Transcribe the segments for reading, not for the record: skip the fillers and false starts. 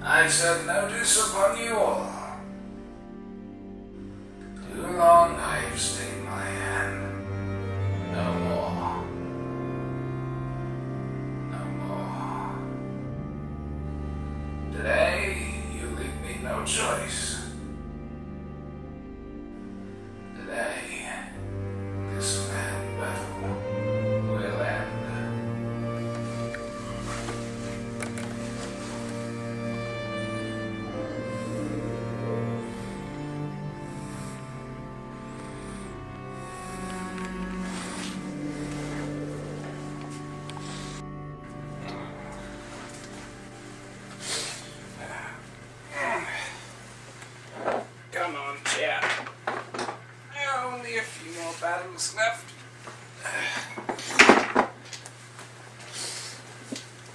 I set notice upon you all. Too long I have stayed my hand. No more. No more. Today, you leave me no choice. Today, this mad battle will end. Come on, chat. Only a few more battles left.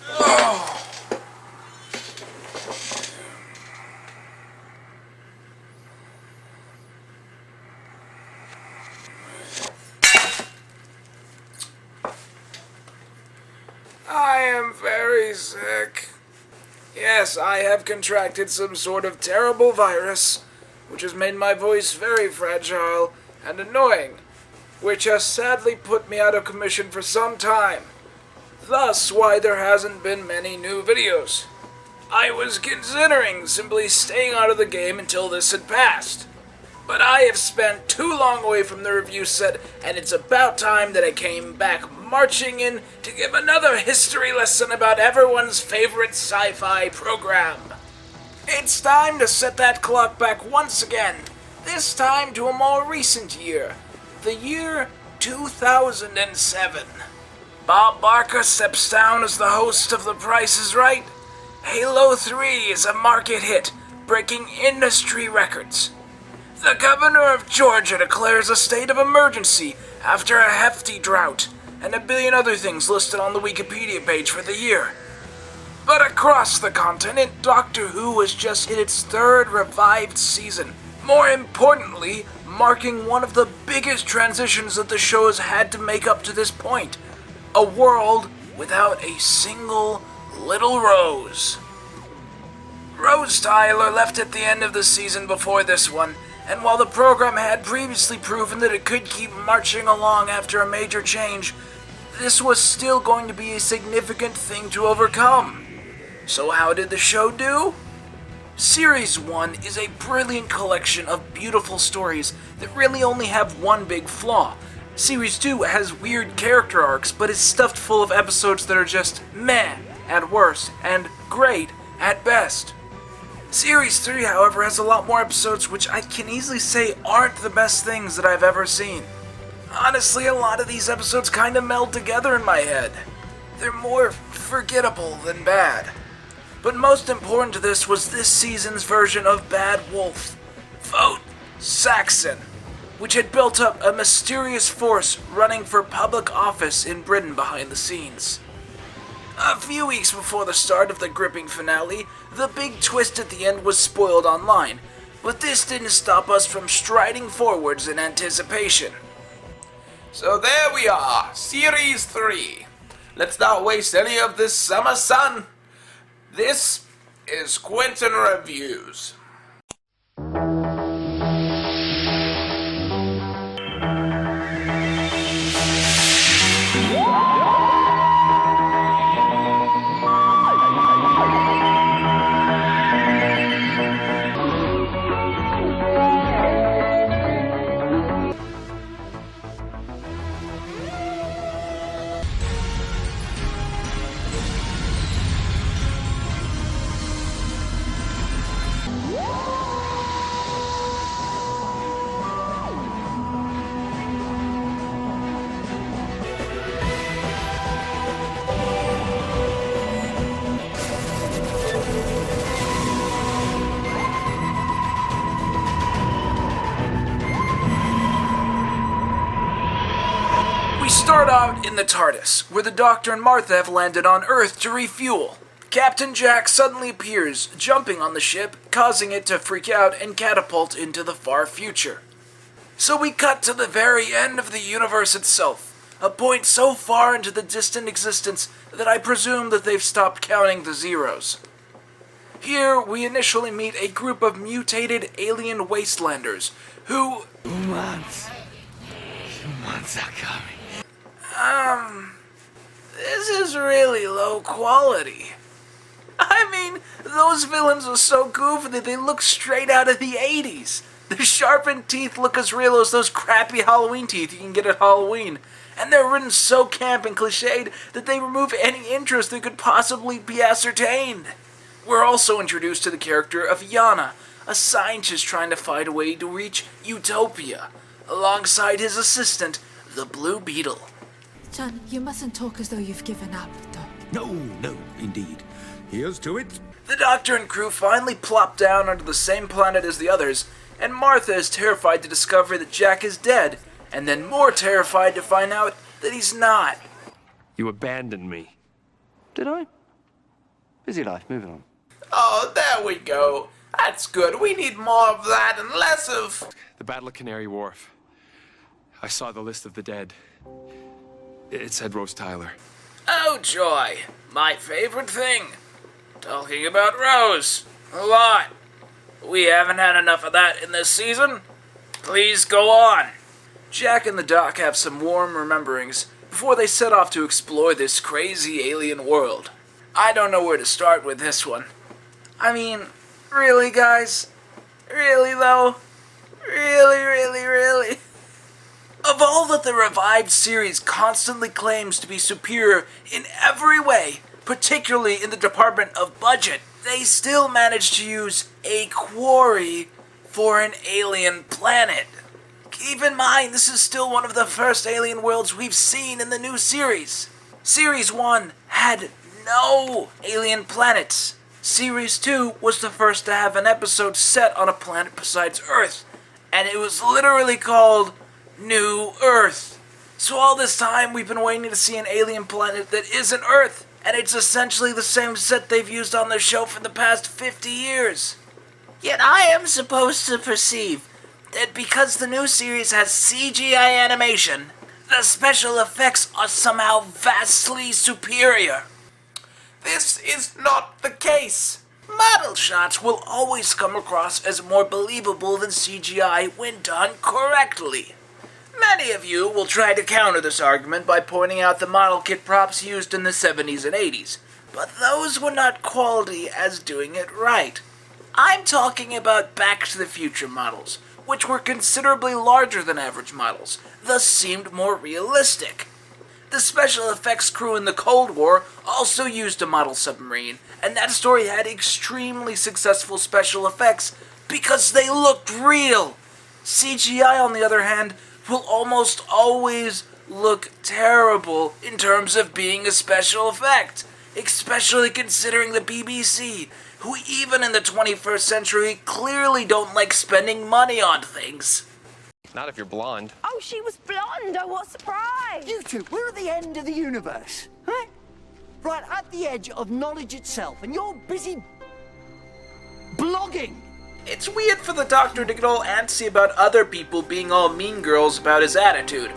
Oh. I am very sick. Yes, I have contracted some sort of terrible virus, which has made my voice very fragile and annoying, which has sadly put me out of commission for some time. Thus why there hasn't been many new videos. I was considering simply staying out of the game until this had passed. But I have spent too long away from the review set, and it's about time that I came back marching in to give another history lesson about everyone's favorite sci-fi program. It's time to set that clock back once again, this time to a more recent year, the year 2007. Bob Barker steps down as the host of The Price is Right. Halo 3 is a market hit, breaking industry records. The governor of Georgia declares a state of emergency after a hefty drought, and a billion other things listed on the Wikipedia page for the year. But across the continent, Doctor Who has just hit its third revived season. More importantly, marking one of the biggest transitions that the show has had to make up to this point. A world without a single little Rose. Rose Tyler left at the end of the season before this one, and while the program had previously proven that it could keep marching along after a major change, this was still going to be a significant thing to overcome. So how did the show do? Series 1 is a brilliant collection of beautiful stories that really only have one big flaw. Series 2 has weird character arcs, but is stuffed full of episodes that are just meh at worst and great at best. Series 3, however, has a lot more episodes which I can easily say aren't the best things that I've ever seen. Honestly, a lot of these episodes kind of meld together in my head. They're more forgettable than bad. But most important to this was this season's version of Bad Wolf, Vote Saxon, which had built up a mysterious force running for public office in Britain behind the scenes. A few weeks before the start of the gripping finale, the big twist at the end was spoiled online, but this didn't stop us from striding forwards in anticipation. So there we are, Series 3. Let's not waste any of this summer sun. This is Quinton Reviews. We start out in the TARDIS, where the Doctor and Martha have landed on Earth to refuel. Captain Jack suddenly appears, jumping on the ship, causing it to freak out and catapult into the far future. So we cut to the very end of the universe itself, a point so far into the distant existence that I presume that they've stopped counting the zeros. Here, we initially meet a group of mutated alien wastelanders who... Humans are coming. This is really low quality. I mean, those villains are so goofy that they look straight out of the 80s. Their sharpened teeth look as real as those crappy Halloween teeth you can get at Halloween. And they're written so camp and cliched that they remove any interest that could possibly be ascertained. We're also introduced to the character of Yana, a scientist trying to find a way to reach Utopia, alongside his assistant, the Blue Beetle. John, you mustn't talk as though you've given up, though. No, indeed. Here's to it. The Doctor and crew finally plop down onto the same planet as the others, and Martha is terrified to discover that Jack is dead, and then more terrified to find out that he's not. You abandoned me. Did I? Busy life, moving on. Oh, there we go. That's good. We need more of that and less of... The Battle of Canary Wharf. I saw the list of the dead. It said Rose Tyler. Oh, joy. My favorite thing. Talking about Rose. A lot. We haven't had enough of that in this season. Please go on. Jack and the Doc have some warm rememberings before they set off to explore this crazy alien world. I don't know where to start with this one. I mean, really, guys? Really, though? Really? Of all that the revived series constantly claims to be superior in every way, particularly in the department of budget, they still manage to use a quarry for an alien planet. Keep in mind, this is still one of the first alien worlds we've seen in the new series. Series 1 had no alien planets. Series 2 was the first to have an episode set on a planet besides Earth, and it was literally called New Earth. So all this time we've been waiting to see an alien planet that isn't Earth, and it's essentially the same set they've used on their show for the past 50 years. Yet I am supposed to perceive that because the new series has CGI animation, the special effects are somehow vastly superior. This is not the case. Model shots will always come across as more believable than CGI when done correctly. Many of you will try to counter this argument by pointing out the model kit props used in the 70s and 80s, but those were not quality as doing it right. I'm talking about Back to the Future models, which were considerably larger than average models, thus seemed more realistic. The special effects crew in the Cold War also used a model submarine, and that story had extremely successful special effects because they looked real. CGI, on the other hand, will almost always look terrible in terms of being a special effect, especially considering the BBC, who even in the 21st century clearly don't like spending money on things. Not if you're blonde. Oh, she was blonde. Oh, what a surprise. You two, we're at the end of the universe, right? Right at the edge of knowledge itself, and you're busy blogging. It's weird for the Doctor to get all antsy about other people being all mean girls about his attitude.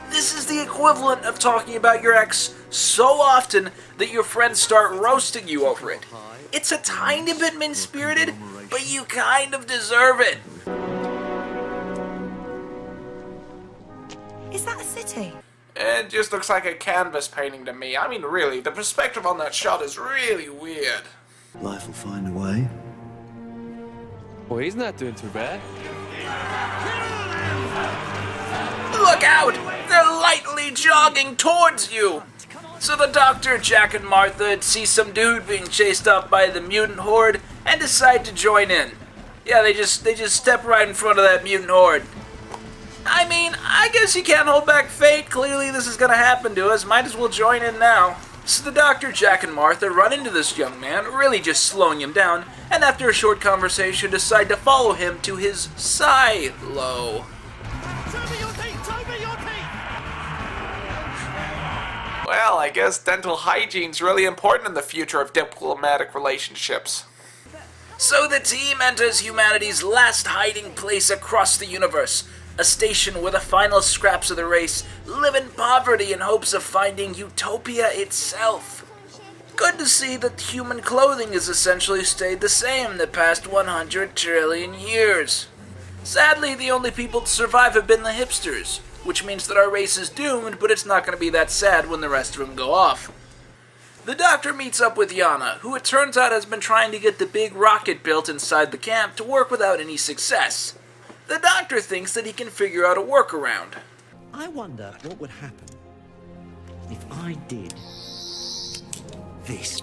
This is the equivalent of talking about your ex so often that your friends start roasting you over it. It's a tiny bit mean-spirited, but you kind of deserve it. Is that a city? It just looks like a canvas painting to me. I mean, really, the perspective on that shot is really weird. Life will find a way. Well, he's not doing too bad. Look out! They're lightly jogging towards you! So the Doctor, Jack, and Martha see some dude being chased off by the mutant horde and decide to join in. Yeah, they just step right in front of that mutant horde. I mean, I guess you can't hold back fate. Clearly this is gonna happen to us. Might as well join in now. So the Doctor, Jack, and Martha run into this young man, really just slowing him down, and after a short conversation decide to follow him to his silo. Well, I guess dental hygiene's really important in the future of diplomatic relationships. So the team enters humanity's last hiding place across the universe, a station where the final scraps of the race live in poverty in hopes of finding Utopia itself. Good to see that human clothing has essentially stayed the same the past 100 trillion years. Sadly, the only people to survive have been the hipsters, which means that our race is doomed, but it's not going to be that sad when the rest of them go off. The Doctor meets up with Yana, who it turns out has been trying to get the big rocket built inside the camp to work without any success. The Doctor thinks that he can figure out a workaround. I wonder what would happen if I did this.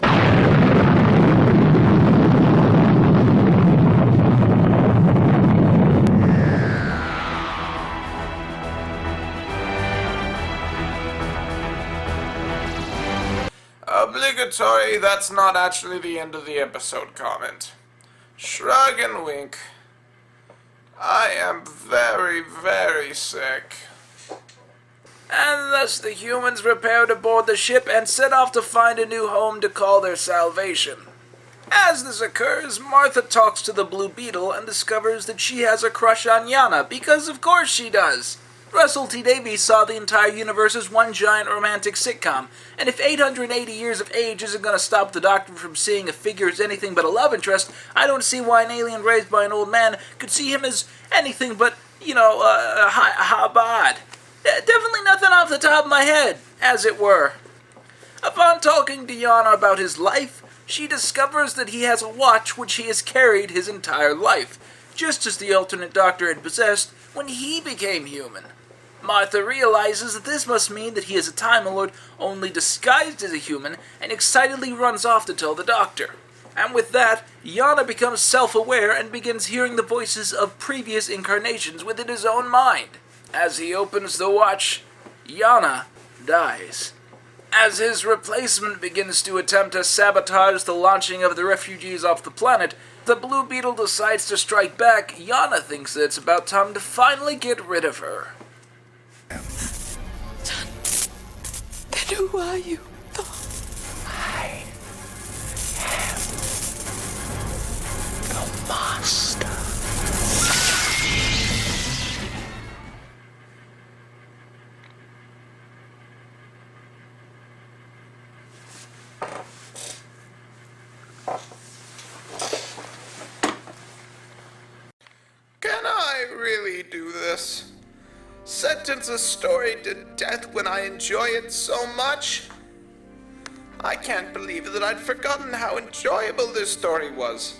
Obligatory, that's not actually the end of the episode comment. Shrug and wink. I am very, very sick. And thus the humans prepare to board the ship and set off to find a new home to call their salvation. As this occurs, Martha talks to the Blue Beetle and discovers that she has a crush on Yana, because of course she does. Russell T Davies saw the entire universe as one giant romantic sitcom, and if 880 years of age isn't going to stop the Doctor from seeing a figure as anything but a love interest, I don't see why an alien raised by an old man could see him as anything but, Habad. Definitely nothing off the top of my head, as it were. Upon talking to Yana about his life, she discovers that he has a watch which he has carried his entire life, just as the alternate Doctor had possessed when he became human. Martha realizes that this must mean that he is a Time Lord only disguised as a human, and excitedly runs off to tell the Doctor. And with that, Yana becomes self-aware and begins hearing the voices of previous incarnations within his own mind. As he opens the watch, Yana dies. As his replacement begins to attempt to sabotage the launching of the refugees off the planet, the Blue Beetle decides to strike back. Yana thinks that it's about time to finally get rid of her. Then who are you? I am the master. Can I really do this? Sentence a story to death when I enjoy it so much? I can't believe that I'd forgotten how enjoyable this story was.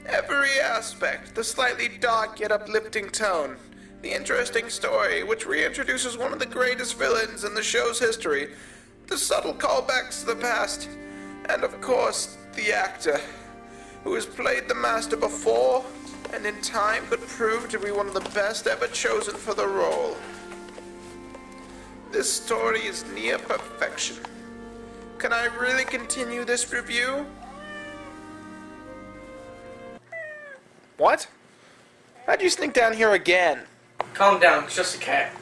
Every aspect, the slightly dark yet uplifting tone, the interesting story which reintroduces one of the greatest villains in the show's history, the subtle callbacks to the past, and of course, the actor, who has played the Master before, and in time could prove to be one of the best ever chosen for the role. This story is near perfection. Can I really continue this review? What? How'd you sneak down here again? Calm down, it's just a cat.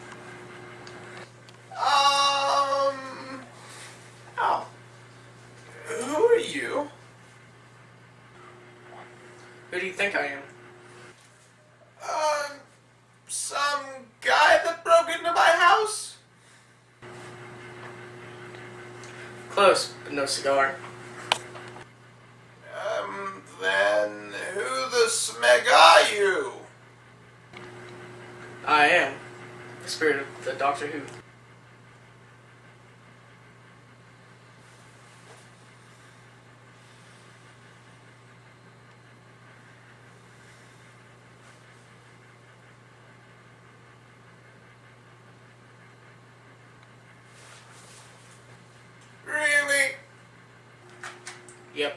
Oh. Who are you? Who do you think I am? Some guy that broke into my house? Close, but no cigar. Then who the smeg are you? I am the spirit of the Doctor Who. Really? Yep.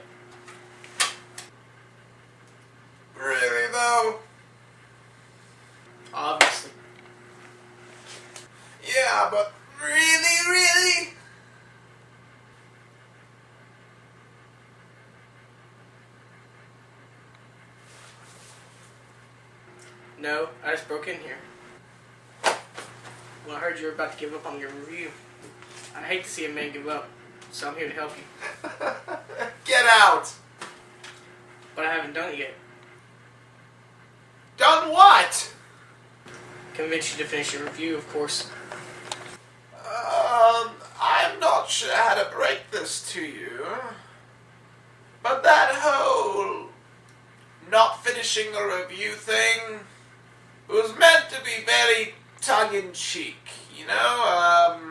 Really though? Obviously. Yeah, but really? No, I just broke in here. When I heard you were about to give up on your review, I hate to see a man give up, so I'm here to help you. Get out! But I haven't done it yet. Done what? Convince you to finish your review, of course. I'm not not sure how to break this to you, but that whole not finishing a review thing was meant to be very tongue-in-cheek, you know?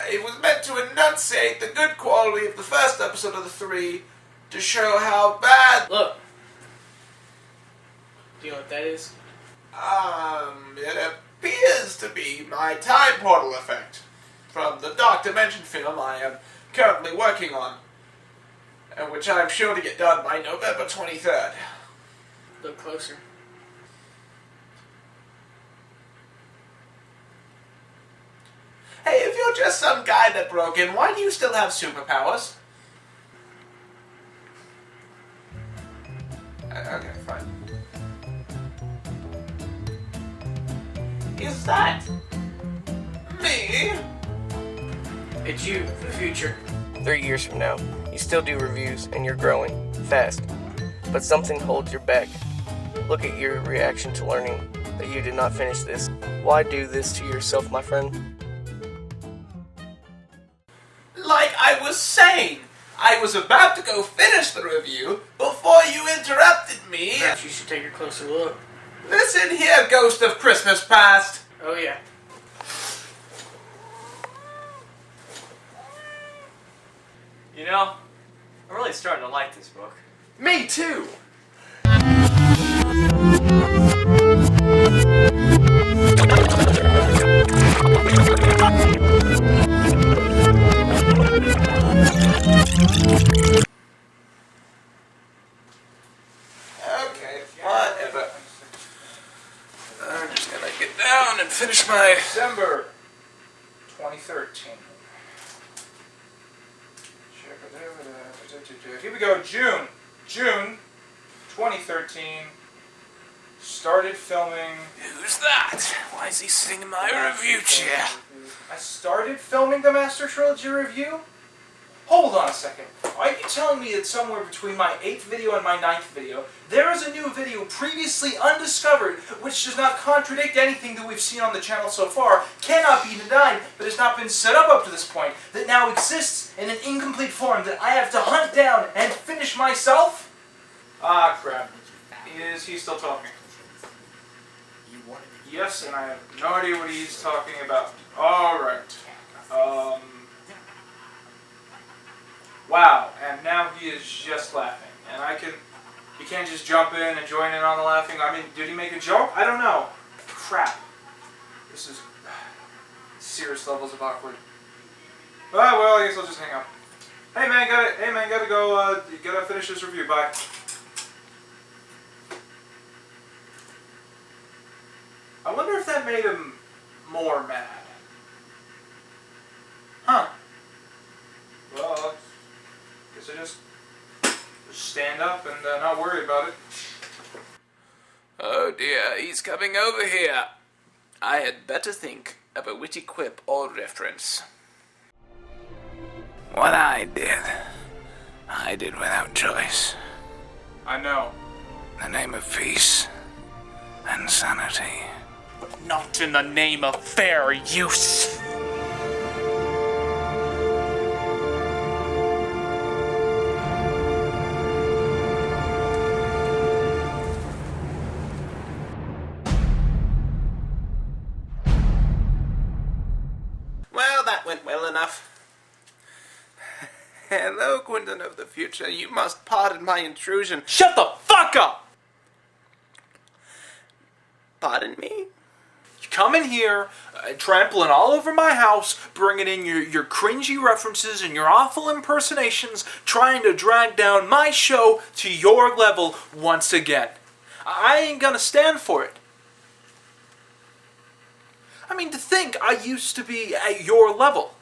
It was meant to enunciate the good quality of the first episode of the 3 to show how bad... Look. Do you know what that is? It appears to be my time portal effect from the Dark Dimension film I am currently working on, and which I'm sure to get done by November 23rd. Look closer. Hey, if you're just some guy that broke in, why do you still have superpowers? Okay, fine. Is that me? It's you from the future. 3 years from now, you still do reviews and you're growing fast, but something holds you back. Look at your reaction to learning that you did not finish this. Why do this to yourself, my friend? Like I was saying, I was about to go finish the review before you interrupted me. Perhaps you should take a closer look. Listen here, Ghost of Christmas Past. Oh yeah. You know, I'm really starting to like this book. Me too. Okay, whatever. I'm just gonna get down and finish my December 2013. Here we go, June 2013. Started filming. Who's that? Why is he sitting in my review chair? I started filming the Master Trilogy review? Hold on a second. Are you telling me that somewhere between my 8th video and my 9th video, there is a new video previously undiscovered which does not contradict anything that we've seen on the channel so far, cannot be denied, but has not been set up to this point, that now exists in an incomplete form that I have to hunt down and finish myself? Ah, crap. Is he still talking? Yes, and I have no idea what he's talking about. Alright. Wow, and now he is just laughing. And you can't just jump in and join in on the laughing. I mean, did he make a joke? I don't know. Crap. This is serious levels of awkward. Ah, well, I guess I'll just hang up. Hey man, gotta go, gotta finish this review, bye. I wonder if that made him more mad. Huh. Well, I guess I just stand up and not worry about it. Oh dear, he's coming over here. I had better think of a witty quip or reference. What I did without choice. I know. In the name of peace and sanity. But not in the name of fair use. Well, that went well enough. Hello, Quinton of the future. You must pardon my intrusion. Shut the fuck up! Pardon me? You come in here, trampling all over my house, bringing in your cringy references and your awful impersonations, trying to drag down my show to your level once again. I ain't gonna stand for it. I mean, to think I used to be at your level.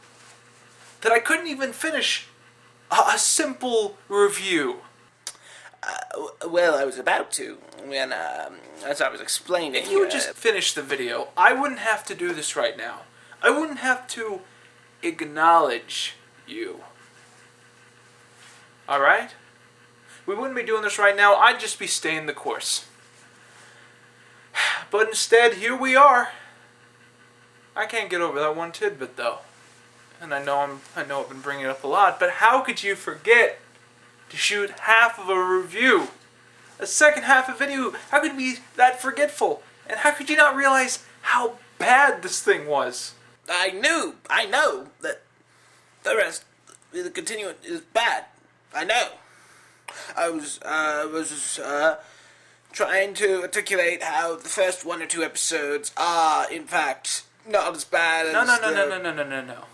That I couldn't even finish a simple review. Well, I was about to, when, as I was explaining... If you would just finish the video, I wouldn't have to do this right now. I wouldn't have to acknowledge you. Alright? We wouldn't be doing this right now, I'd just be staying the course. But instead, here we are. I can't get over that one tidbit, though. and I know I've been bringing it up a lot, but how could you forget to shoot half of a review? A second half of video, how could you be that forgetful? And how could you not realize how bad this thing was? I know that the rest, the continuing is bad. I know. I was trying to articulate how the first 1 or 2 episodes are, in fact, not as bad as No.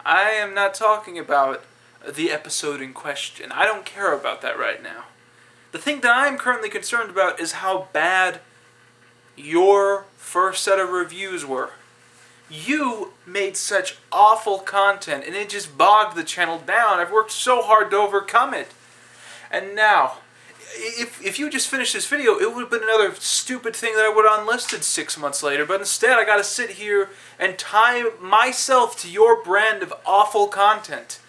I am not talking about the episode in question. I don't care about that right now. The thing that I'm currently concerned about is how bad your first set of reviews were. You made such awful content, and it just bogged the channel down. I've worked so hard to overcome it. And now, if you just finished this video, it would have been another stupid thing that I would have unlisted 6 months later. But instead, I got to sit here and tie myself to your brand of awful content.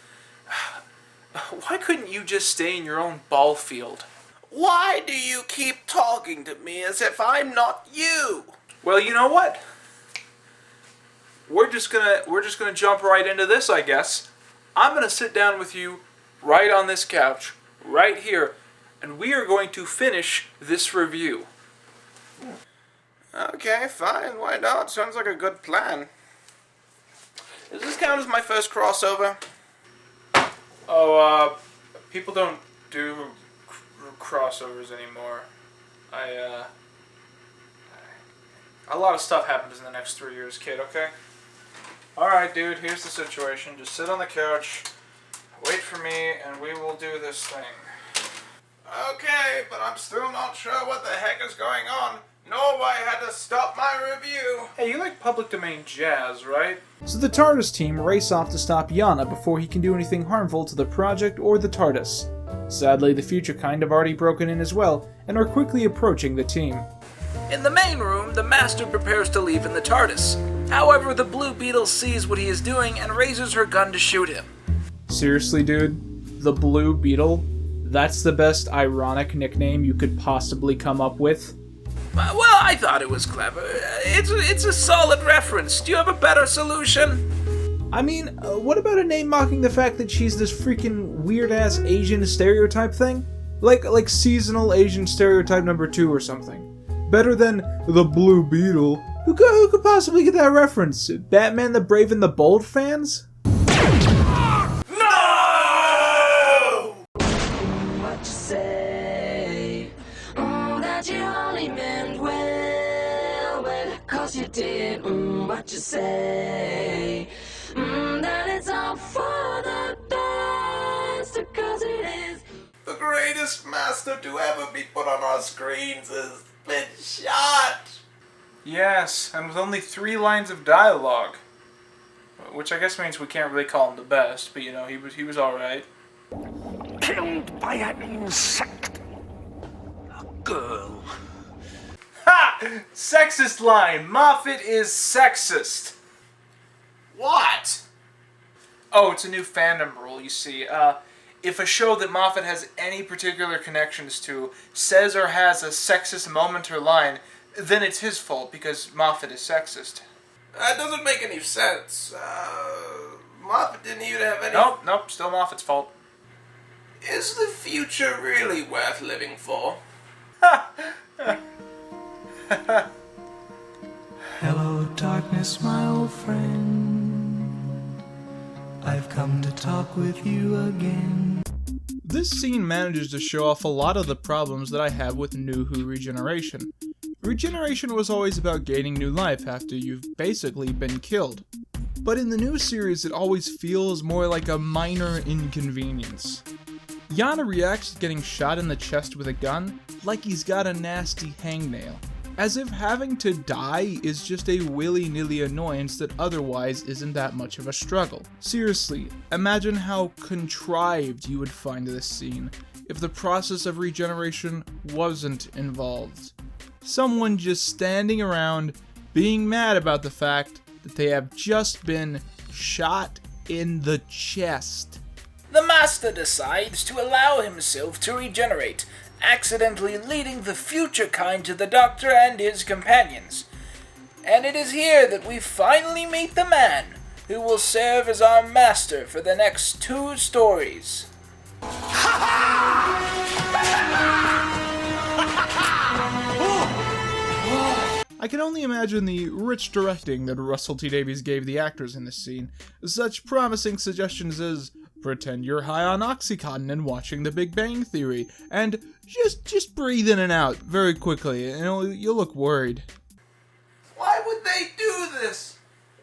Why couldn't you just stay in your own ball field? Why do you keep talking to me as if I'm not you? Well, you know what? We're just gonna jump right into this, I guess. I'm gonna sit down with you right on this couch, right here, and we are going to finish this review. Okay, fine, why not? Sounds like a good plan. Does this count as my first crossover? Oh, people don't do crossovers anymore. A lot of stuff happens in the next 3 years, kid, okay? Alright, dude, here's the situation. Just sit on the couch, wait for me, and we will do this thing. Okay, but I'm still not sure what the heck is going on, nor why I had to stop my review. Hey, you like public domain jazz, right? So the TARDIS team race off to stop Yana before he can do anything harmful to the project or the TARDIS. Sadly, the future kind have already broken in as well, and are quickly approaching the team. In the main room, the Master prepares to leave in the TARDIS. However, the Blue Beetle sees what he is doing and raises her gun to shoot him. Seriously, dude? The Blue Beetle? That's the best ironic nickname you could possibly come up with? Well, I thought it was clever. It's a solid reference. Do you have a better solution? I mean, what about a name mocking the fact that she's this freaking weird-ass Asian stereotype thing? Like seasonal Asian stereotype number 2 or something. Better than the Blue Beetle. Who could possibly get that reference? Batman the Brave and the Bold fans? No! What you say? That you only meant well, 'cause you did. What you say? That it's all for the best, 'cause it is. The greatest master to ever be put on our screens has been shot. Yes, and with only 3 lines of dialogue. Which I guess means we can't really call him the best, but you know, he was alright. Killed by an insect. A girl. Ha! Sexist line! Moffat is sexist! What? Oh, it's a new fandom rule, you see. If a show that Moffat has any particular connections to says or has a sexist moment or line, then it's his fault, because Moffat is sexist. That doesn't make any sense. Moffat didn't even have any... Nope, still Moffat's fault. Is the future really worth living for? Hello, darkness, my old friend. I've come to talk with you again. This scene manages to show off a lot of the problems that I have with New Who Regeneration. Regeneration was always about gaining new life after you've basically been killed. But in the new series, it always feels more like a minor inconvenience. Yana reacts to getting shot in the chest with a gun like he's got a nasty hangnail, as if having to die is just a willy-nilly annoyance that otherwise isn't that much of a struggle. Seriously, imagine how contrived you would find this scene if the process of regeneration wasn't involved. Someone just standing around being mad about the fact that they have just been shot in the chest. The Master decides to allow himself to regenerate, accidentally leading the future kind to the Doctor and his companions. And it is here that we finally meet the man who will serve as our master for the next 2 stories. I can only imagine the rich directing that Russell T Davies gave the actors in this scene. Such promising suggestions as, pretend you're high on Oxycontin and watching The Big Bang Theory, and just breathe in and out very quickly, and you'll look worried. Why would they do this?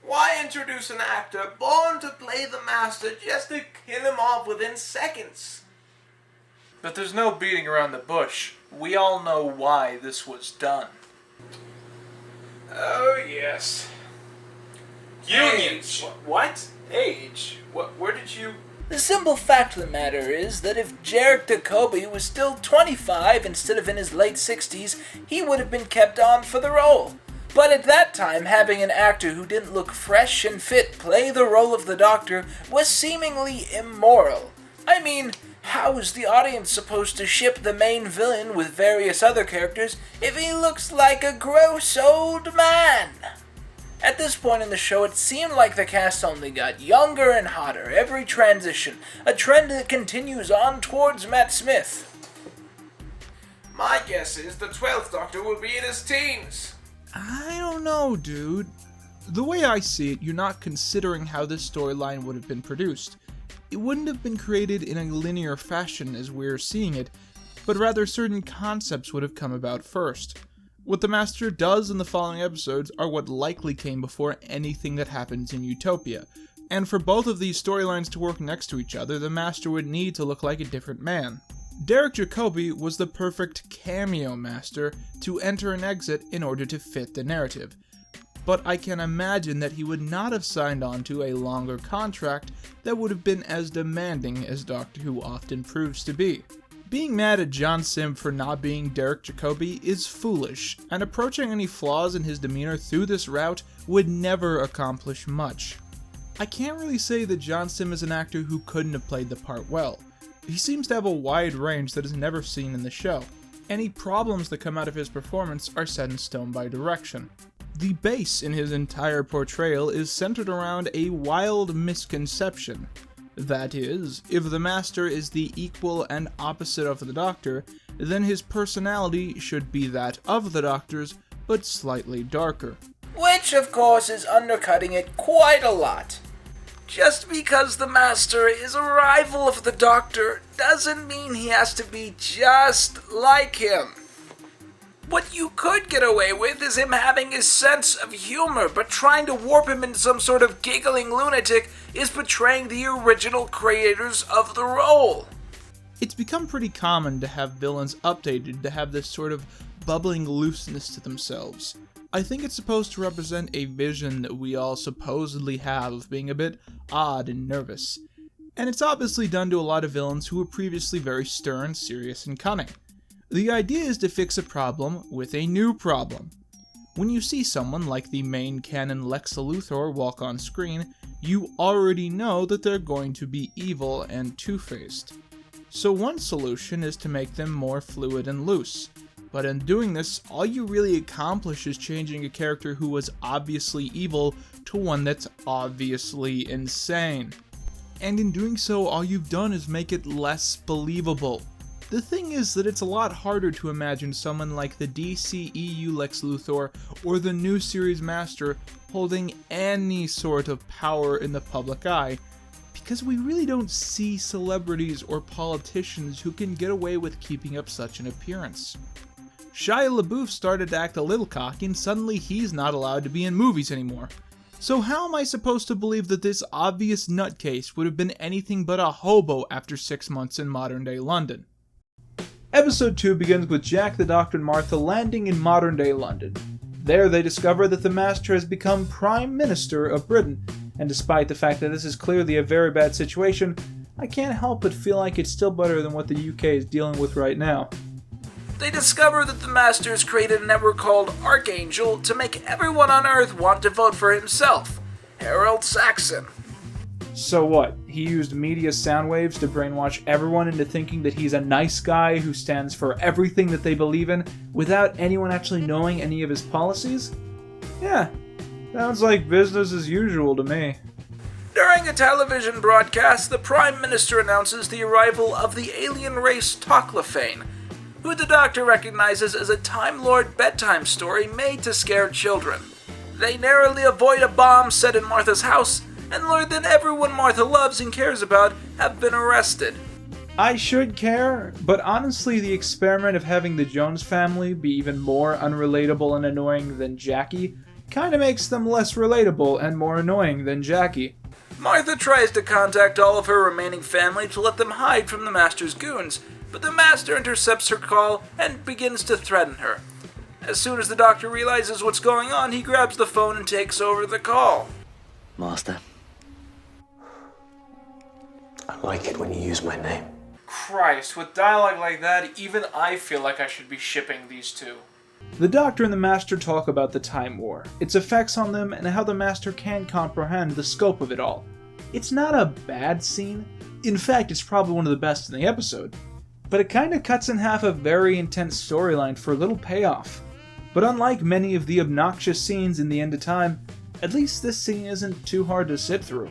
Why introduce an actor born to play the master just to kill him off within seconds? But there's no beating around the bush. We all know why this was done. Oh, yes. Unions! What? Age? Where did you... The simple fact of the matter is that if Jarek Jacoby was still 25 instead of in his late 60s, he would have been kept on for the role. But at that time, having an actor who didn't look fresh and fit play the role of the Doctor was seemingly immoral. I mean, how is the audience supposed to ship the main villain with various other characters if he looks like a gross old man? At this point in the show, it seemed like the cast only got younger and hotter every transition, a trend that continues on towards Matt Smith. My guess is the 12th Doctor will be in his teens. I don't know, dude. The way I see it, you're not considering how this storyline would have been produced. It wouldn't have been created in a linear fashion as we're seeing it, but rather certain concepts would have come about first. What the Master does in the following episodes are what likely came before anything that happens in Utopia, and for both of these storylines to work next to each other, the Master would need to look like a different man. Derek Jacobi was the perfect cameo Master to enter and exit in order to fit the narrative, but I can imagine that he would not have signed on to a longer contract that would have been as demanding as Doctor Who often proves to be. Being mad at John Sim for not being Derek Jacobi is foolish, and approaching any flaws in his demeanor through this route would never accomplish much. I can't really say that John Sim is an actor who couldn't have played the part well. He seems to have a wide range that is never seen in the show. Any problems that come out of his performance are set in stone by direction. The base in his entire portrayal is centered around a wild misconception. That is, if the Master is the equal and opposite of the Doctor, then his personality should be that of the Doctor's, but slightly darker. Which, of course, is undercutting it quite a lot. Just because the Master is a rival of the Doctor doesn't mean he has to be just like him. What you could get away with is him having his sense of humor, but trying to warp him into some sort of giggling lunatic is betraying the original creators of the role. It's become pretty common to have villains updated to have this sort of bubbling looseness to themselves. I think it's supposed to represent a vision that we all supposedly have of being a bit odd and nervous. And it's obviously done to a lot of villains who were previously very stern, serious, and cunning. The idea is to fix a problem with a new problem. When you see someone like the main canon Lex Luthor walk on screen, you already know that they're going to be evil and two-faced. So one solution is to make them more fluid and loose. But in doing this, all you really accomplish is changing a character who was obviously evil to one that's obviously insane. And in doing so, all you've done is make it less believable. The thing is that it's a lot harder to imagine someone like the DCEU Lex Luthor or the new series Master holding any sort of power in the public eye, because we really don't see celebrities or politicians who can get away with keeping up such an appearance. Shia LaBeouf started to act a little cocky and suddenly he's not allowed to be in movies anymore. So how am I supposed to believe that this obvious nutcase would have been anything but a hobo after 6 months in modern-day London? Episode 2 begins with Jack, the Doctor, and Martha landing in modern-day London. There they discover that the Master has become Prime Minister of Britain, and despite the fact that this is clearly a very bad situation, I can't help but feel like it's still better than what the UK is dealing with right now. They discover that the Master has created a network called Archangel to make everyone on Earth want to vote for himself, Harold Saxon. So what? He used media sound waves to brainwash everyone into thinking that he's a nice guy who stands for everything that they believe in without anyone actually knowing any of his policies? Yeah, sounds like business as usual to me. During a television broadcast, the Prime Minister announces the arrival of the alien race Toclafane, who the Doctor recognizes as a Time Lord bedtime story made to scare children. They narrowly avoid a bomb set in Martha's house, and learn that everyone Martha loves and cares about have been arrested. I should care, but honestly the experiment of having the Jones family be even more unrelatable and annoying than Jackie kinda makes them less relatable and more annoying than Jackie. Martha tries to contact all of her remaining family to let them hide from the Master's goons, but the Master intercepts her call and begins to threaten her. As soon as the Doctor realizes what's going on, he grabs the phone and takes over the call. Master, I like it when you use my name. Christ, with dialogue like that, even I feel like I should be shipping these two. The Doctor and the Master talk about the Time War, its effects on them, and how the Master can't comprehend the scope of it all. It's not a bad scene. In fact, it's probably one of the best in the episode. But it kinda cuts in half a very intense storyline for a little payoff. But unlike many of the obnoxious scenes in The End of Time, at least this scene isn't too hard to sit through.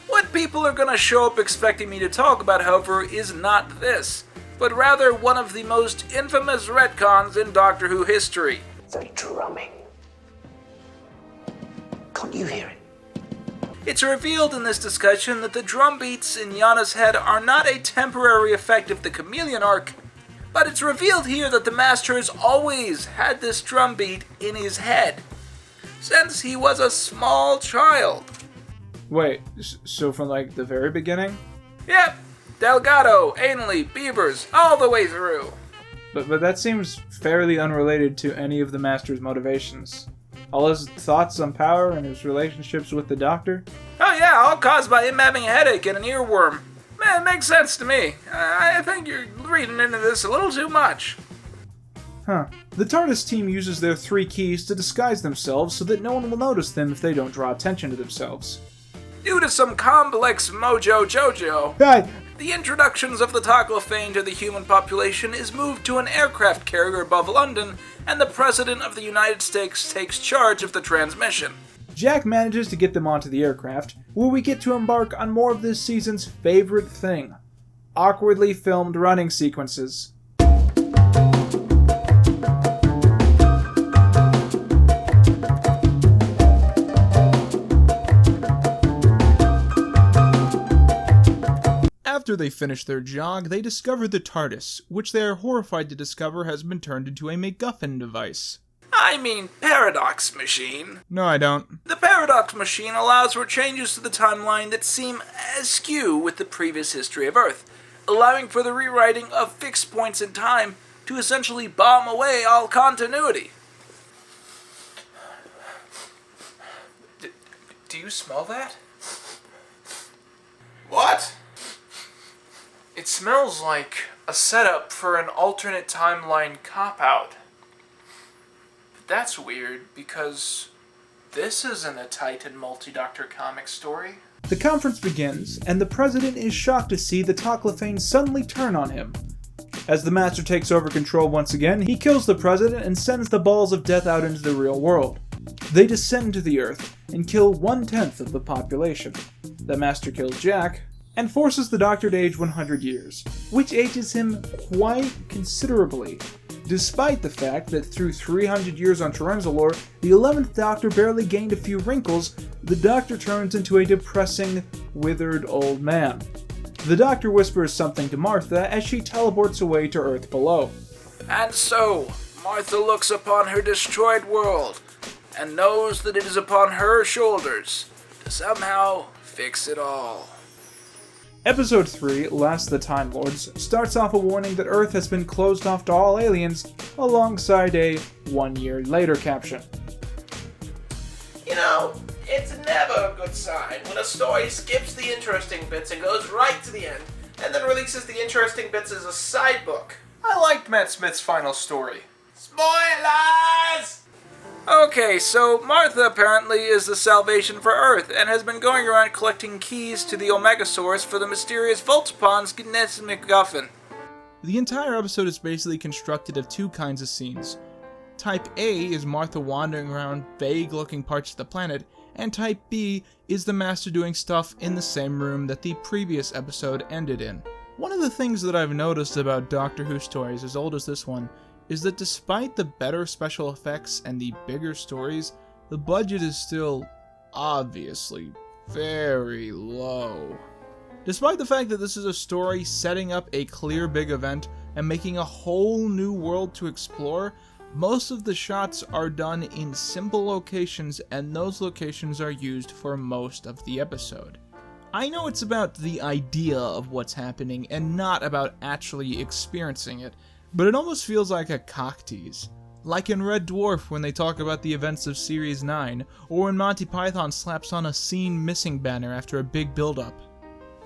What people are gonna show up expecting me to talk about, however, is not this, but rather one of the most infamous retcons in Doctor Who history. The drumming. Can't you hear it? It's revealed in this discussion that the drum beats in Yana's head are not a temporary effect of the chameleon arc, but it's revealed here that the Master has always had this drum beat in his head, since he was a small child. Wait, so from like the very beginning? Yep, Delgado, Ainley, Beavers, all the way through. But that seems fairly unrelated to any of the Master's motivations. All his thoughts on power and his relationships with the Doctor? Oh yeah, all caused by him having a headache and an earworm. Man, it makes sense to me. I think you're reading into this a little too much. Huh. The TARDIS team uses their 3 keys to disguise themselves so that no one will notice them if they don't draw attention to themselves. Due to some complex mojo jojo, Hey! the introductions of the Toclafane to the human population is moved to an aircraft carrier above London, and the President of the United States takes charge of the transmission. Jack manages to get them onto the aircraft, where we get to embark on more of this season's favorite thing: awkwardly filmed running sequences. After they finish their jog, they discover the TARDIS, which they are horrified to discover has been turned into a MacGuffin device. I mean paradox machine. No, I don't. The paradox machine allows for changes to the timeline that seem askew with the previous history of Earth, allowing for the rewriting of fixed points in time to essentially bomb away all continuity. Do you smell that? What? It smells like a setup for an alternate timeline cop-out. But that's weird, because this isn't a Titan multi-Doctor comic story. The conference begins, and the President is shocked to see the Toclafane suddenly turn on him. As the Master takes over control once again, he kills the President and sends the balls of death out into the real world. They descend to the Earth and kill 1/10 of the population. The Master kills Jack, and forces the Doctor to age 100 years, which ages him quite considerably, despite the fact that through 300 years on Trenzalore, the 11th Doctor barely gained a few wrinkles. The Doctor turns into a depressing, withered old man. The Doctor whispers something to Martha as she teleports away to Earth below. And so, Martha looks upon her destroyed world, and knows that it is upon her shoulders to somehow fix it all. Episode 3, Last of the Time Lords, starts off a warning that Earth has been closed off to all aliens, alongside a 1 year later caption. You know, it's never a good sign when a story skips the interesting bits and goes right to the end, and then releases the interesting bits as a side book. I liked Matt Smith's final story. Spoilers! Okay, so Martha apparently is the salvation for Earth, and has been going around collecting keys to the Omega Source for the mysterious Voltapon's Guinness MacGuffin. The entire episode is basically constructed of 2 kinds of scenes. Type A is Martha wandering around vague-looking parts of the planet, and Type B is the Master doing stuff in the same room that the previous episode ended in. One of the things that I've noticed about Doctor Who stories as old as this one is that despite the better special effects and the bigger stories, the budget is still obviously very low. Despite the fact that this is a story setting up a clear big event and making a whole new world to explore, most of the shots are done in simple locations, and those locations are used for most of the episode. I know it's about the idea of what's happening and not about actually experiencing it, but it almost feels like a cock tease. Like in Red Dwarf when they talk about the events of Series 9, or when Monty Python slaps on a scene missing banner after a big build-up.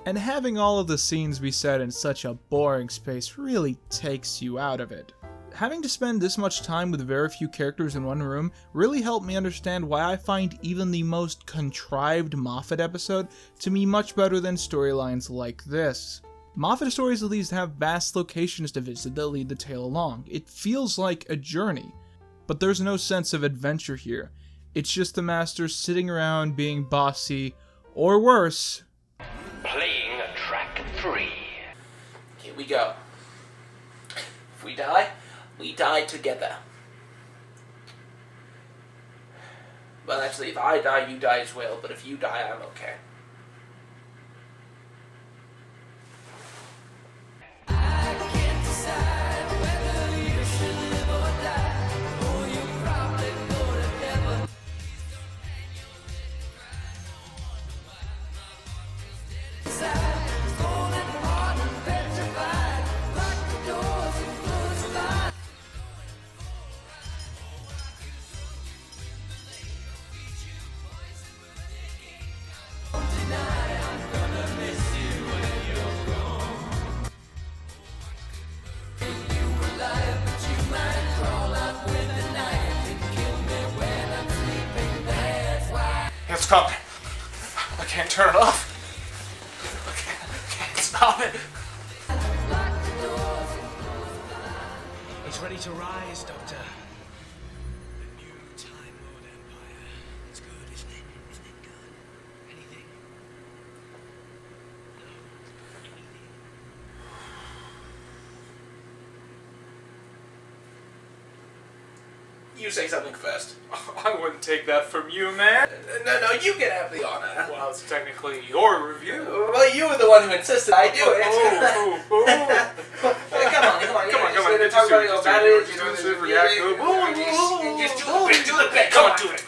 And having all of the scenes be set in such a boring space really takes you out of it. Having to spend this much time with very few characters in one room really helped me understand why I find even the most contrived Moffat episode to be much better than storylines like this. Moffat stories at least have vast locations to visit that lead the tale along. It feels like a journey, but there's no sense of adventure here. It's just the Master sitting around being bossy, or worse. Playing track 3. Here we go. If we die, we die together. Well, actually, if I die, you die as well, but if you die, I'm okay. It's coming. I can't turn it off. I can't stop it. It's ready to rise, Doctor. The new Timelord Empire. It's good, isn't it? Isn't it good? Anything? You say something first. I wouldn't take that from you, man. No, you can have the honor. Well, it's technically your review. Well, you were the one who insisted I do it. Come on. Come on. Talk about your batteries. Just do the bit. Come on, do it.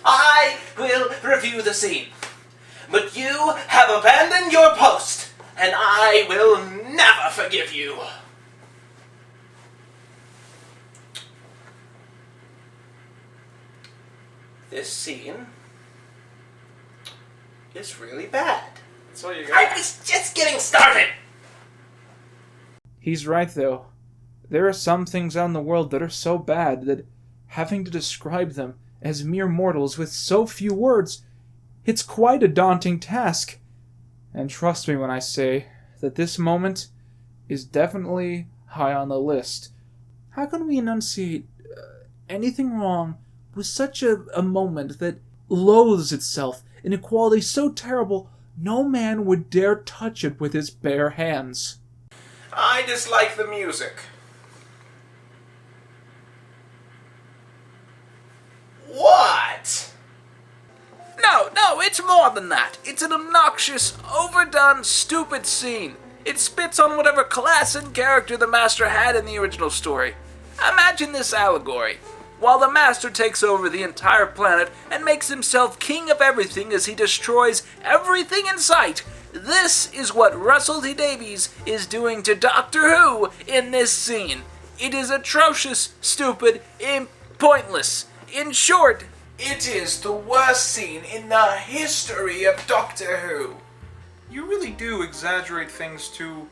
I will review the scene. But you have abandoned your post, and I will never forgive you. This scene is really bad. That's all you got. I was just getting started! He's right though. There are some things out in the world that are so bad that having to describe them as mere mortals with so few words, it's quite a daunting task. And trust me when I say that this moment is definitely high on the list. How can we enunciate anything wrong with such a moment that loathes itself in a quality so terrible no man would dare touch it with his bare hands? I dislike the music. What? No, it's more than that. It's an obnoxious, overdone, stupid scene. It spits on whatever class and character the Master had in the original story. Imagine this allegory. While the Master takes over the entire planet and makes himself king of everything as he destroys everything in sight, this is what Russell T Davies is doing to Doctor Who in this scene. It is atrocious, stupid, and pointless. In short, it is the worst scene in the history of Doctor Who. You really do exaggerate things to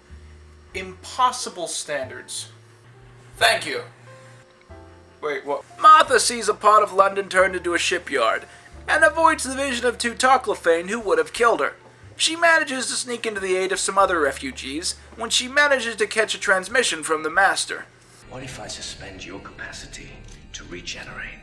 impossible standards. Thank you. Wait, what? Martha sees a part of London turned into a shipyard, and avoids the vision of Tutaklefane who would have killed her. She manages to sneak into the aid of some other refugees when she manages to catch a transmission from the Master. What if I suspend your capacity to regenerate?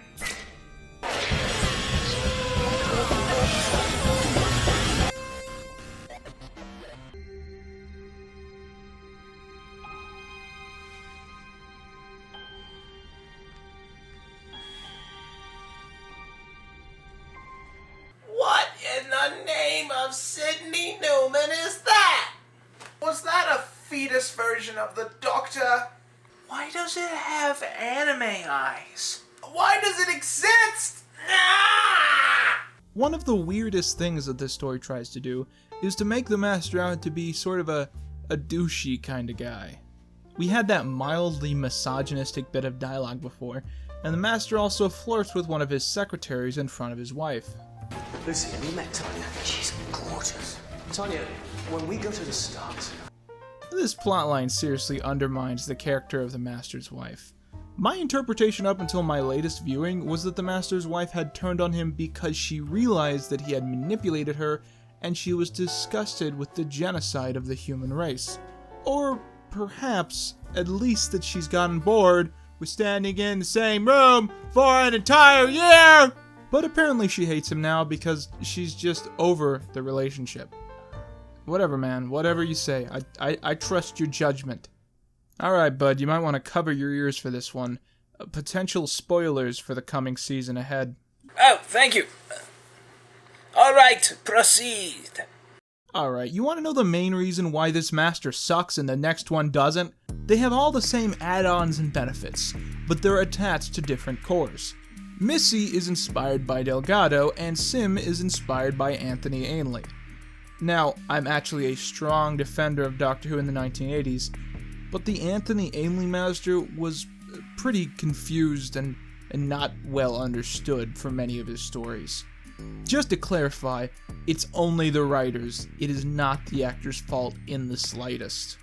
of Sidney Newman is that? Was that a fetus version of the Doctor? Why does it have anime eyes? Why does it exist? One of the weirdest things that this story tries to do is to make the Master out to be sort of a douchey kind of guy. We had that mildly misogynistic bit of dialogue before, and the Master also flirts with one of his secretaries in front of his wife. Lucy, have you met Tanya? She's gorgeous. Tanya, when we go to the start... This plotline seriously undermines the character of the Master's wife. My interpretation up until my latest viewing was that the Master's wife had turned on him because she realized that he had manipulated her and she was disgusted with the genocide of the human race. Or perhaps, at least that she's gotten bored with standing in the same room for an entire year! But apparently she hates him now because she's just over the relationship. Whatever, man. Whatever you say. I trust your judgment. Alright, bud. You might want to cover your ears for this one. Potential spoilers for the coming season ahead. Oh, thank you. Alright, proceed. Alright, you want to know the main reason why this Master sucks and the next one doesn't? They have all the same add-ons and benefits, but they're attached to different cores. Missy is inspired by Delgado, and Sim is inspired by Anthony Ainley. Now, I'm actually a strong defender of Doctor Who in the 1980s, but the Anthony Ainley Master was pretty confused and not well understood for many of his stories. Just to clarify, it's only the writers, it is not the actor's fault in the slightest.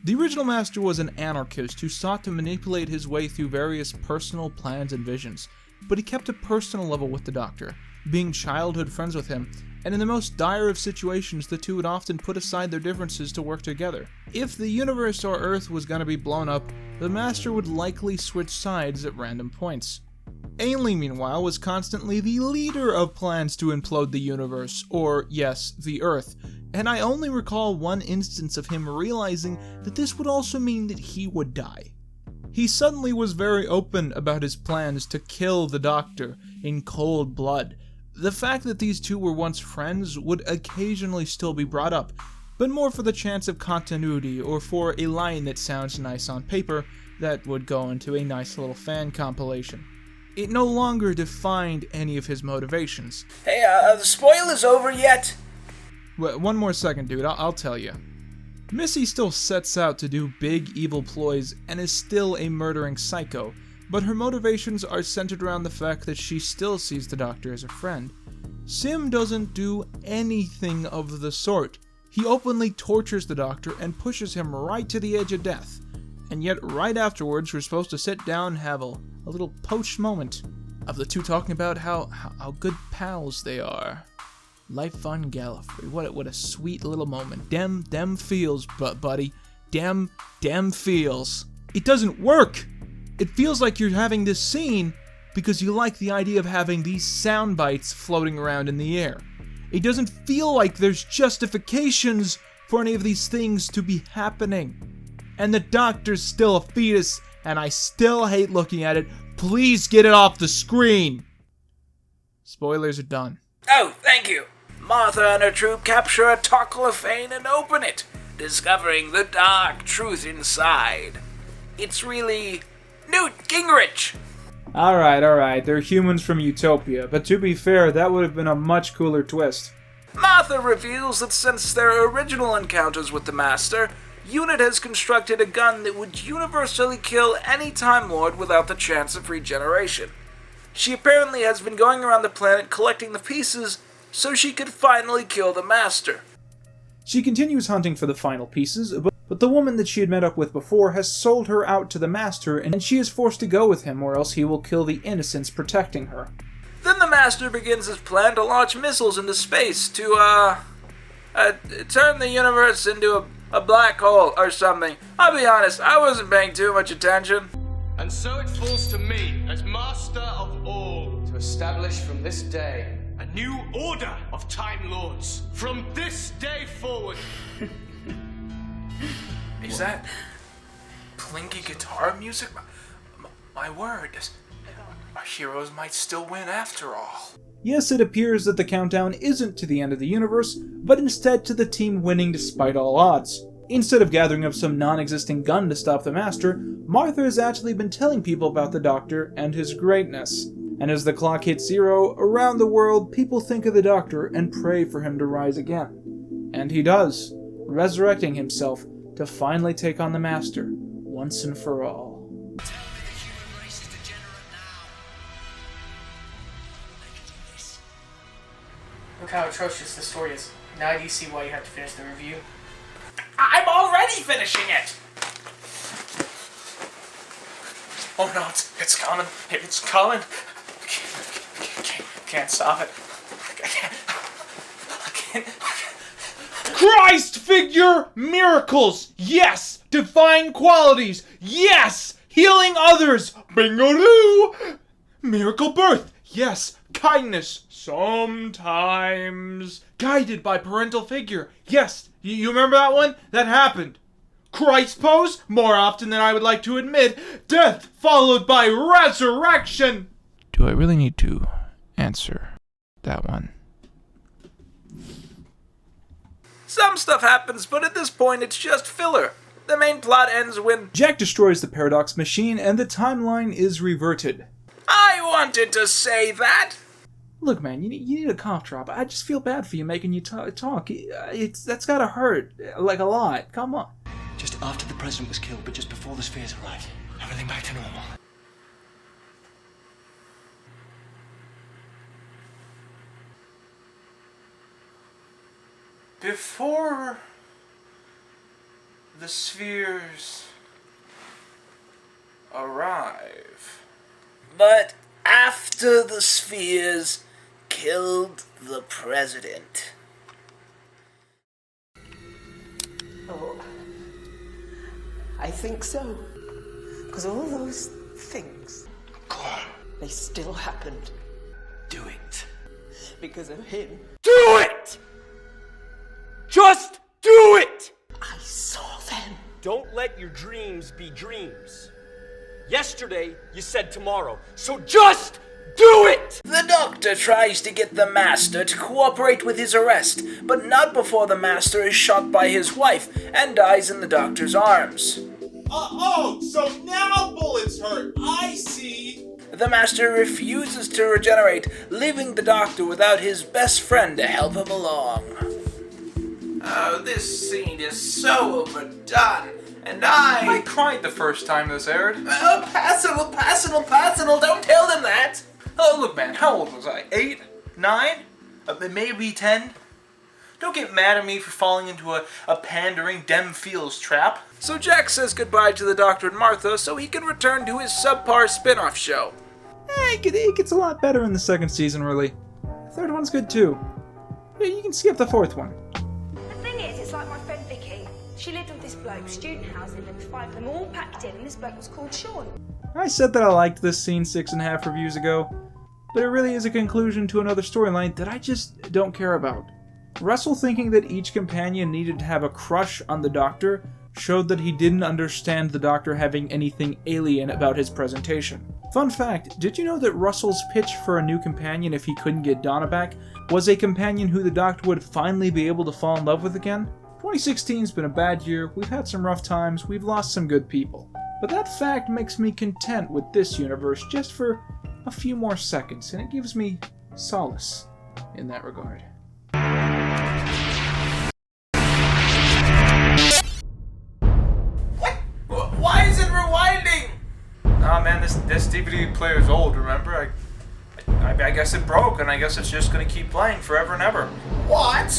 The original Master was an anarchist who sought to manipulate his way through various personal plans and visions, but he kept a personal level with the Doctor, being childhood friends with him, and in the most dire of situations, the two would often put aside their differences to work together. If the universe or Earth was going to be blown up, the Master would likely switch sides at random points. Ainley, meanwhile, was constantly the leader of plans to implode the universe, or, yes, the Earth, and I only recall one instance of him realizing that this would also mean that he would die. He suddenly was very open about his plans to kill the Doctor in cold blood. The fact that these two were once friends would occasionally still be brought up, but more for the chance of continuity or for a line that sounds nice on paper that would go into a nice little fan compilation. It no longer defined any of his motivations. Hey, the spoiler's over yet? Well, one more second, dude, I'll tell you. Missy still sets out to do big evil ploys and is still a murdering psycho, but her motivations are centered around the fact that she still sees the Doctor as a friend. Sim doesn't do anything of the sort. He openly tortures the Doctor and pushes him right to the edge of death. And yet right afterwards we're supposed to sit down and have a little poached moment of the two talking about how good pals they are. Life on Gallifrey. What a sweet little moment. Dem feels, buddy. Dem feels. It doesn't work! It feels like you're having this scene because you like the idea of having these sound bites floating around in the air. It doesn't feel like there's justifications for any of these things to be happening. And the Doctor's still a fetus, and I still hate looking at it. Please get it off the screen! Spoilers are done. Oh, thank you. Martha and her troop capture a Toclafane and open it, discovering the dark truth inside. It's really Newt Gingrich! Alright, they're humans from Utopia, but to be fair, that would have been a much cooler twist. Martha reveals that since their original encounters with the Master, UNIT has constructed a gun that would universally kill any Time Lord without the chance of regeneration. She apparently has been going around the planet collecting the pieces so she could finally kill the Master. She continues hunting for the final pieces, but the woman that she had met up with before has sold her out to the Master, and she is forced to go with him or else he will kill the innocents protecting her. Then the Master begins his plan to launch missiles into space to, turn the universe into a black hole or something. I'll be honest, I wasn't paying too much attention. And so it falls to me, as Master of all, to establish from this day a new order of Time Lords. From this day forward. Is that plinky guitar music? My word, our heroes might still win after all. Yes, it appears that the countdown isn't to the end of the universe, but instead to the team winning despite all odds. Instead of gathering up some non-existent gun to stop the Master, Martha has actually been telling people about the Doctor and his greatness. And as the clock hits 0, around the world, people think of the Doctor and pray for him to rise again. And he does, resurrecting himself to finally take on the Master, once and for all. Look how atrocious the story is. Now do you see why you have to finish the review? I'm already finishing it! Oh no, it's coming. It's coming. Can't stop it. I can't. Christ figure miracles! Yes! Divine qualities! Yes! Healing others! Bingo-doo! Miracle birth! Yes! Kindness! Sometimes. Guided by parental figure! Yes! You remember that one? That happened. Christ pose? More often than I would like to admit. Death followed by resurrection! Do I really need to answer that one? Some stuff happens, but at this point it's just filler. The main plot ends when Jack destroys the Paradox Machine and the timeline is reverted. I wanted to say that! Look, man, you need a cough drop. I just feel bad for you making you talk. That's gotta hurt, like a lot. Come on. Just after the president was killed, but just before the spheres arrived. Everything back to normal. Before the spheres arrive. But after the spheres killed the president. Oh, I think so. Because all those things, they still happened. Do it. Because of him. Do it! Just do it! I saw them. Don't let your dreams be dreams. Yesterday, you said tomorrow, so just do it! The Doctor tries to get the Master to cooperate with his arrest, but not before the Master is shot by his wife and dies in the Doctor's arms. So now bullets hurt. I see. The Master refuses to regenerate, leaving the Doctor without his best friend to help him along. Oh, this scene is so overdone, and I cried the first time this aired. Oh, Passional, don't tell them that! Oh, look, man, how old was I? 8? 9? Maybe 10? Don't get mad at me for falling into a pandering Dem Feels trap. So Jack says goodbye to the Doctor and Martha so he can return to his subpar spin-off show. It gets a lot better in the second season, really. The third one's good, too. You can skip the fourth one. The thing is, it's like my friend Vicky. She lived with this bloke, student housing. There was 5 of them all packed in, and this bloke was called Sean. I said that I liked this scene 6.5 reviews ago, but it really is a conclusion to another storyline that I just don't care about. Russell thinking that each companion needed to have a crush on the Doctor showed that he didn't understand the Doctor having anything alien about his presentation. Fun fact, did you know that Russell's pitch for a new companion if he couldn't get Donna back was a companion who the Doctor would finally be able to fall in love with again? 2016's been a bad year, we've had some rough times, we've lost some good people. But that fact makes me content with this universe just for a few more seconds, and it gives me solace in that regard. Why is it rewinding? Nah, man, this DVD player is old, remember? I guess it broke, and I guess it's just gonna keep playing forever and ever. What?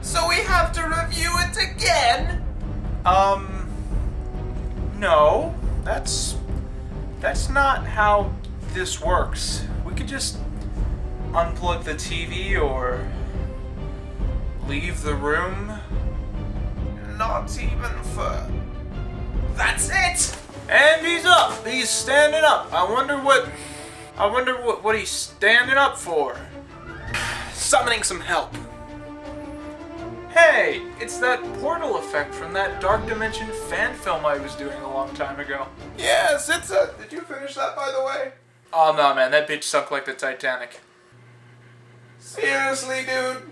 So we have to review it again? No. That's not how this works. We could just unplug the TV or leave the room. Not even for... That's it! And he's up. He's standing up. I wonder what he's standing up for. Summoning some help. Hey, it's that portal effect from that Dark Dimension fan film I was doing a long time ago. Yes, it's a... Did you finish that, by the way? Oh no, man, that bitch sunk like the Titanic. Seriously, dude?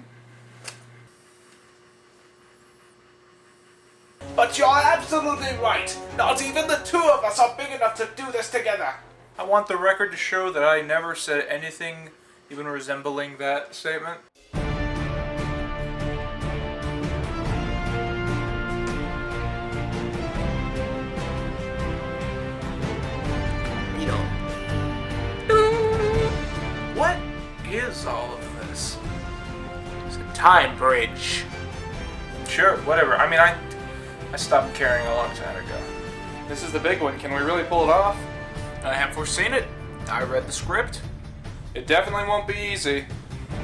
But you're absolutely right. Not even the two of us are big enough to do this together. I want the record to show that I never said anything even resembling that statement. You know. What is all of this? It's a time bridge. Sure, whatever. I mean, I stopped caring a long time ago. This is the big one. Can we really pull it off? I have foreseen it. I read the script. It definitely won't be easy.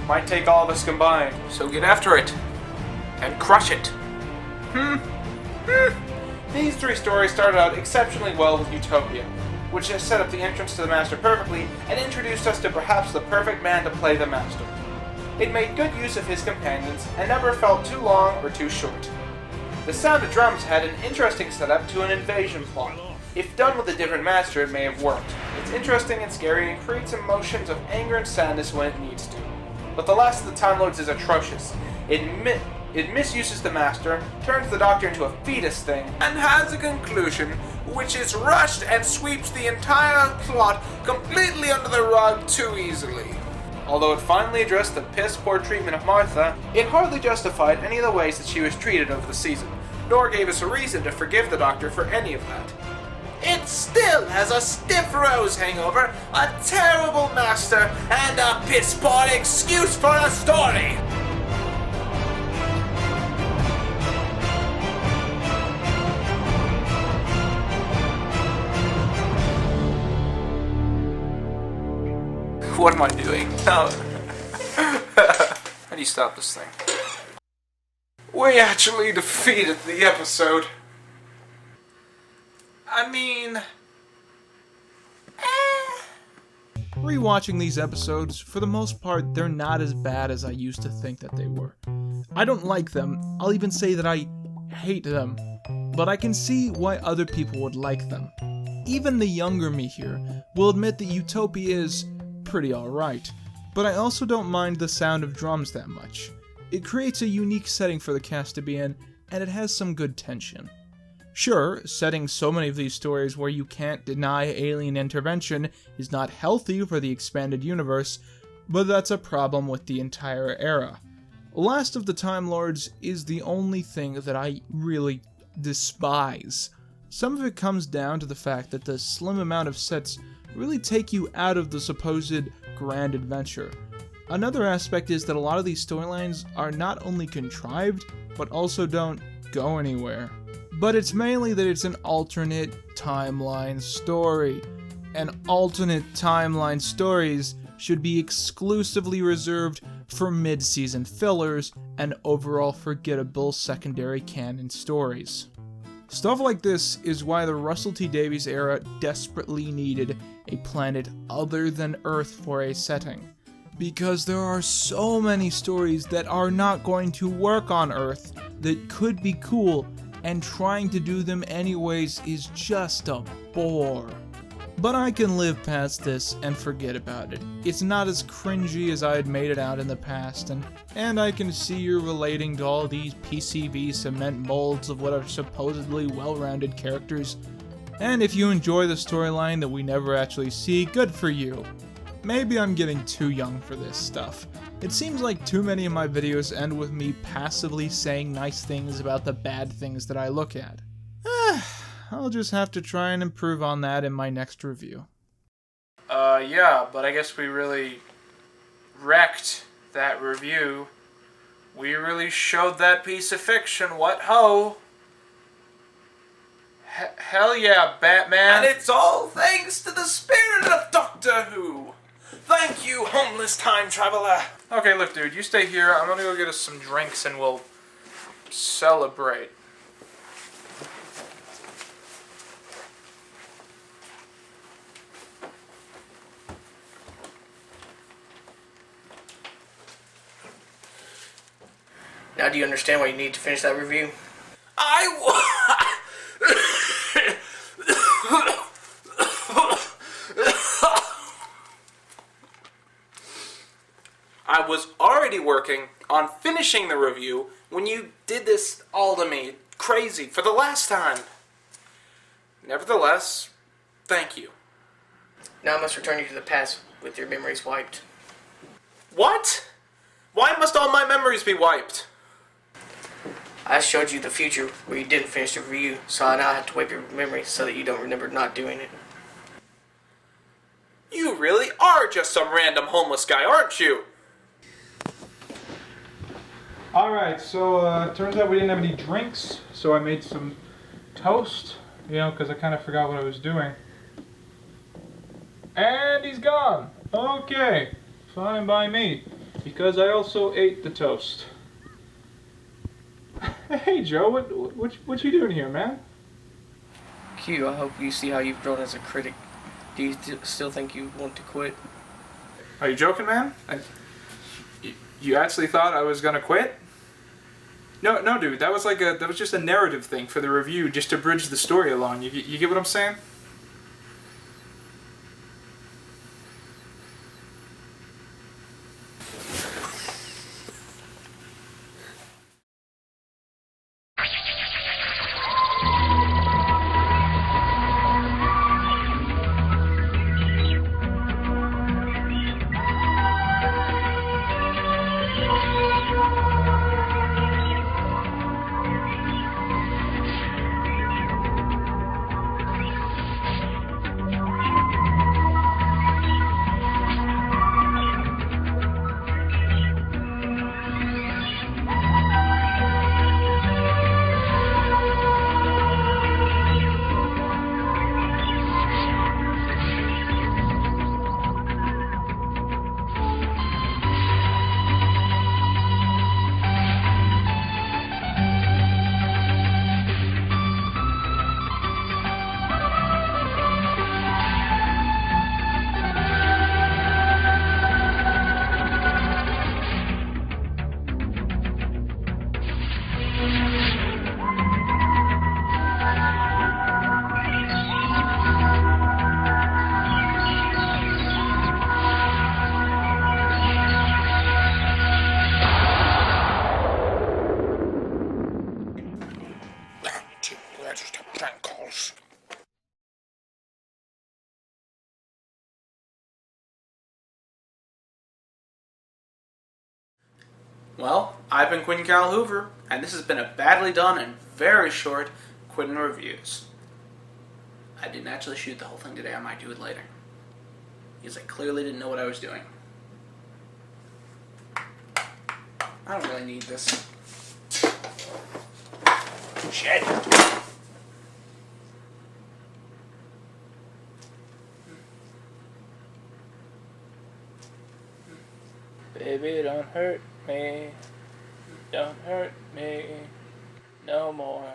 Might take all of us combined. So get after it. And crush it. These three stories started out exceptionally well with Utopia, which has set up the entrance to the Master perfectly and introduced us to perhaps the perfect man to play the Master. It made good use of his companions and never felt too long or too short. The Sound of Drums had an interesting setup to an invasion plot. If done with a different Master, it may have worked. It's interesting and scary and creates emotions of anger and sadness when it needs to. But the Last of the Timelords is atrocious. It misuses the Master, turns the Doctor into a fetus thing, And has a conclusion which is rushed and sweeps the entire plot completely under the rug too easily. although it finally addressed the piss-poor treatment of Martha, it hardly justified any of the ways that she was treated over the season, nor gave us a reason to forgive the Doctor for any of that. It still has a stiff rose hangover, a terrible Master, and a piss-poor excuse for a story. What am I doing? No. How do you stop this thing? We actually defeated the episode. I mean... Rewatching these episodes, for the most part, they're not as bad as I used to think that they were. I don't like them. I'll even say that I hate them. But I can see why other people would like them. Even the younger me here will admit that Utopia is pretty alright, but I also don't mind the Sound of Drums that much. It creates a unique setting for the cast to be in, and it has some good tension. Sure, setting so many of these stories where you can't deny alien intervention is not healthy for the expanded universe, but that's a problem with the entire era. Last of the Timelords is the only thing that I really despise. Some of it comes down to the fact that the slim amount of sets really take you out of the supposed grand adventure. Another aspect is that a lot of these storylines are not only contrived, but also don't go anywhere. But it's mainly that it's an alternate timeline story. And alternate timeline stories should be exclusively reserved for mid-season fillers and overall forgettable secondary canon stories. Stuff like this is why the Russell T Davies era desperately needed a planet other than Earth for a setting. Because there are so many stories that are not going to work on Earth that could be cool, and trying to do them anyways is just a bore. But I can live past this and forget about it. It's not as cringy as I had made it out in the past, and I can see you're relating to all these PCV cement molds of what are supposedly well-rounded characters. And if you enjoy the storyline that we never actually see, good for you. Maybe I'm getting too young for this stuff. It seems like too many of my videos end with me passively saying nice things about the bad things that I look at. I'll just have to try and improve on that in my next review. Yeah, but I guess we really wrecked that review. We really showed that piece of fiction, what ho! Hell yeah, Batman! And it's all thanks to the spirit of Doctor Who. Thank you, homeless time traveler. Okay, look, dude, you stay here. I'm gonna go get us some drinks and we'll celebrate. Now do you understand why you need to finish that review? I was working on finishing the review when you did this all to me crazy for the last time. Nevertheless, thank you. Now I must return you to the past with your memories wiped. What? Why must all my memories be wiped? I showed you the future where you didn't finish the review, so I now have to wipe your memory so that you don't remember not doing it. You really are just some random homeless guy, aren't you? Alright, so turns out we didn't have any drinks, so I made some toast, you know, because I kind of forgot what I was doing. And he's gone. Okay, fine by me, because I also ate the toast. Hey Joe, what you doing here, man? Q, I hope you see how you've grown as a critic. Do you still think you want to quit? Are you joking, man? You actually thought I was gonna quit? No, dude. That was just a narrative thing for the review, just to bridge the story along. You get what I'm saying? Well, I've been Quinton Cal Hoover, and this has been a badly done and very short Quinton Reviews. I didn't actually shoot the whole thing today. I might do it later, because I clearly didn't know what I was doing. I don't really need this. Shit. Baby, don't hurt me. Don't hurt me no more.